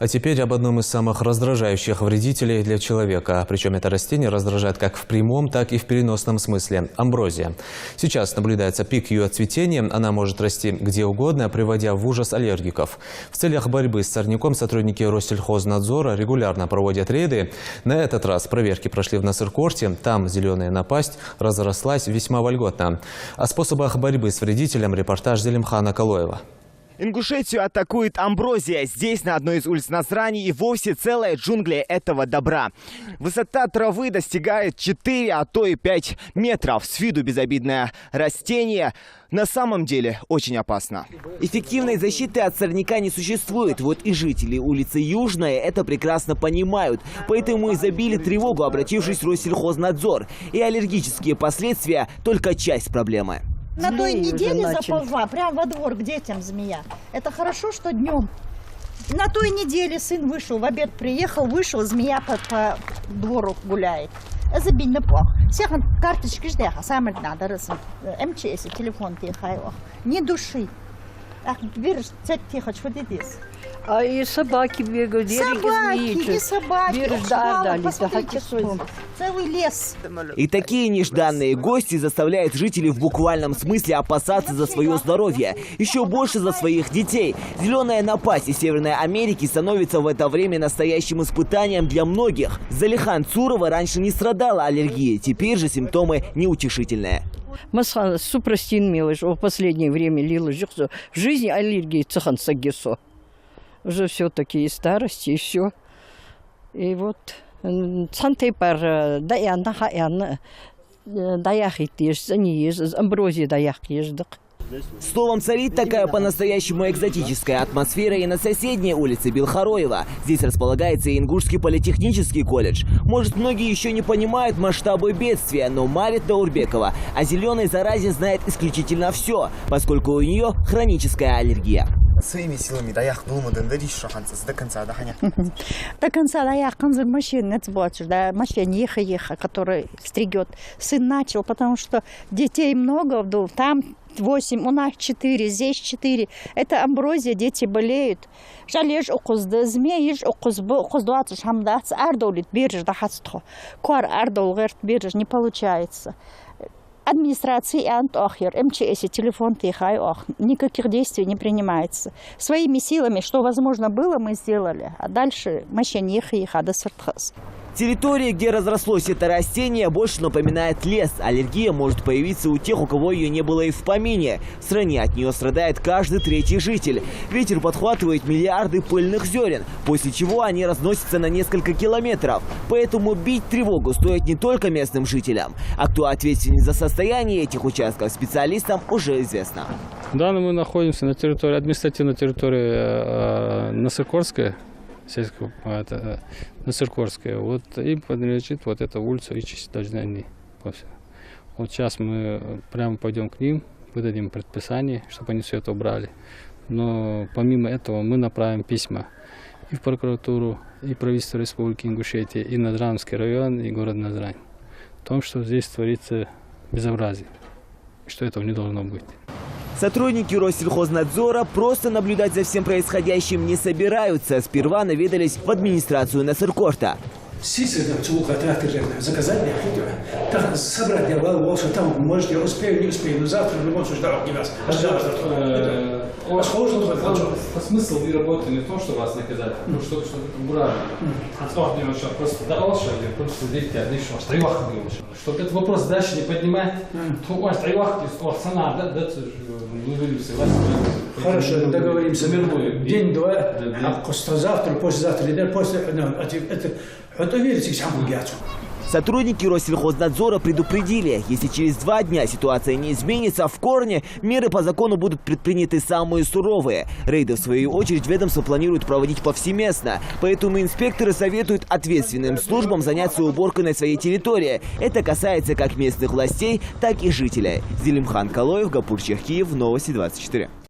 А теперь об одном из самых раздражающих вредителей для человека. Причем это растение раздражает как в прямом, так и в переносном смысле – амброзия. Сейчас наблюдается пик ее цветения. Она может расти где угодно, приводя в ужас аллергиков. В целях борьбы с сорняком сотрудники Россельхознадзора регулярно проводят рейды. На этот раз проверки прошли в Насыркорте. Там зеленая напасть разрослась весьма вольготно. О способах борьбы с вредителем репортаж Зелимхана Калоева. Ингушетию атакует амброзия. Здесь, на одной из улиц Назрани, и вовсе целая джунгли этого добра. Высота травы достигает 4, а то и 5 метров. С виду безобидное растение на самом деле очень опасно. Эффективной защиты от сорняка не существует. Вот и жители улицы Южная это прекрасно понимают. Поэтому и забили тревогу, обратившись в Россельхознадзор. И аллергические последствия – только часть проблемы. На той неделе заползла прямо во двор к детям змея. Это хорошо, что днем. На той неделе сын вышел, в обед приехал, вышел, змея по двору гуляет. Это бедно плохо. Всех карточки ждешь, а самое надо, МЧС, телефон тихо, не души. Ах, берешь, тихо, что ты здесь? А и собаки бегают, и собаки. Посмотрите, целый лес. И такие нежданные гости заставляют жителей в буквальном смысле опасаться за свое здоровье. Еще больше за своих детей. Зеленая напасть из Северной Америки становится в это время настоящим испытанием для многих. Залихан Цурова раньше не страдала аллергией. Теперь же симптомы неутешительные. Масхан супрастин милыш в последнее время лила в жизни аллергии цахан сагесо. Уже все-таки и старость, и все. И вот цантепар даяна даяхитиш, амброзия даяхиждак. Словом, царит такая по-настоящему экзотическая атмосфера и на соседней улице Белхароева. Здесь располагается и Ингушский политехнический колледж. Может, многие еще не понимают масштабы бедствия, но Марит Даурбекова о зеленой заразе знает исключительно все, поскольку у нее хроническая аллергия. Своими силами даяк думадан да риш шаханцас до конца да ханя. До конца даяк конзак машин да машин еха, который стригет. Сын начал, потому что детей много, там 8, у нас 4, здесь 4. Это амброзия, дети болеют. Жалеешь укузды, змеешь укуздуатыш хамдац, ардолит бирж да хацтхо. Куар ардол герт бирж не получается. Администрации антохер, МЧС, телефон тихай ох, никаких действий не принимается. Своими силами, что возможно было, мы сделали, а дальше машин еха до сартхас. Территория, где разрослось это растение, больше напоминает лес. Аллергия может появиться у тех, у кого ее не было и в помине. В стране от нее страдает каждый третий житель. Ветер подхватывает миллиарды пыльных зерен, после чего они разносятся на несколько километров. Поэтому бить тревогу стоит не только местным жителям. А кто ответственен за состояние этих участков, специалистам уже известно. Да, мы находимся на территории, административной территории Насыркорская. Насыркорская. Вот им принадлежит вот эта улица Ичись Дождяни. Вот сейчас мы прямо пойдем к ним, выдадим предписание, чтобы они все это убрали. Но помимо этого мы направим письма и в прокуратуру, и правительство Республики Ингушетия, и Назранский район, и город Назрань. В том, что здесь творится безобразие, и что этого не должно быть. Сотрудники Россельхознадзора просто наблюдать за всем происходящим не собираются. Сперва наведались в администрацию Насыркорта. Заказать мне, собрать я волосы, там, может, я успею, не успею, но завтра в любом случае не вас. Смысл вы работали не в том, что вас наказать, а чтобы убрали. Просто давал шаги, просто видите, отлично, стрелах было. Чтобы этот вопрос дальше не поднимать, то у вас стрелах, цена, да, не вылился. Хорошо, договоримся. День-два, а завтра, послезавтра, после, это верите к самому гяту. Сотрудники Россельхознадзора предупредили, если через 2 дня ситуация не изменится в корне, меры по закону будут предприняты самые суровые. Рейды, в свою очередь, ведомство планирует проводить повсеместно. Поэтому инспекторы советуют ответственным службам заняться уборкой на своей территории. Это касается как местных властей, так и жителей. Зелимхан Калоев, Гапурчех, Киев, Новости 24.